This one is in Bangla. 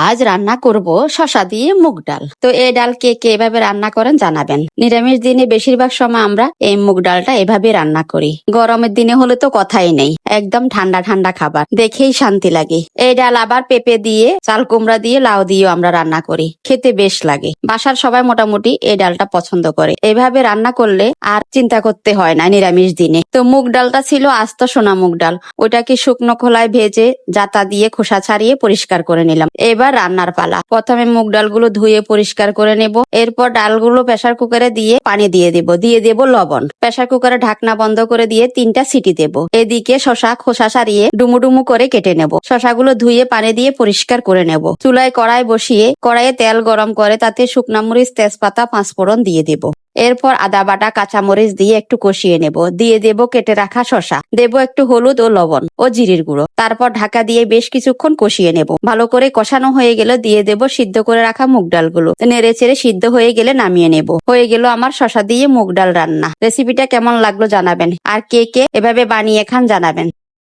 আজ রান্না করব শসা দিয়ে মুগ ডাল। তো এই ডাল কে কে এভাবে রান্না করেন জানাবেন। নিরামিষ দিনে বেশিরভাগ সময় আমরা এই মুগ ডালটা এভাবে রান্না করি। গরমের দিনে হলে তো কথাই নেই, একদম ঠান্ডা ঠান্ডা খাবার, দেখেই শান্তি লাগে। এই ডাল আবার পেঁপে দিয়ে, চাল কুমড়া দিয়ে, লাউ দিয়েও আমরা রান্না করি, খেতে বেশ লাগে। বাসার সবাই মোটামুটি এই ডালটা পছন্দ করে। এইভাবে রান্না করলে আর চিন্তা করতে হয় না নিরামিষ দিনে। তো মুগ ডালটা ছিল আস্ত সোনা মুগ ডাল, ওটাকে শুকনো খোলায় ভেজে জাতা দিয়ে খোসা ছাড়িয়ে পরিষ্কার করে নিলাম। এবার রান্নার পালা। প্রথমে মুগ ডালগুলো ধুয়ে পরিষ্কার করে নেব। এরপর ডালগুলো প্রেসার কুকারে দিয়ে পানি দিয়ে দেব লবণ। প্রেসার কুকারে ঢাকনা বন্ধ করে দিয়ে 3টা সিটি দেব। এদিকে শসা খোসা ছাড়িয়ে ডুমু ডুমু করে কেটে নেব। শসাগুলো ধুয়ে পানি দিয়ে পরিষ্কার করে নেব। চুলায় কড়াই বসিয়ে কড়াইয়ে তেল গরম করে তাতে শুকনা মরিচ, তেজপাতা, পাঁচফোড়ন দিয়ে দেব। এরপর আদা বাটা, কাঁচামরিচ দিয়ে একটু কষিয়ে নেব। দিয়ে দেব কেটে রাখা শসা, দেব একটু হলুদ ও লবণ ও জিরির গুঁড়ো। তারপর ঢাকা দিয়ে বেশ কিছুক্ষণ কষিয়ে নেব। ভালো করে কষানো হয়ে গেলে দিয়ে দেব সিদ্ধ করে রাখা মুগ ডালগুলো। নেড়ে চেড়ে সিদ্ধ হয়ে গেলে নামিয়ে নেব। হয়ে গেল আমার শসা দিয়ে মুগ ডাল রান্না। রেসিপিটা কেমন লাগলো জানাবেন, আর কে কে এভাবে বানিয়ে খান জানাবেন।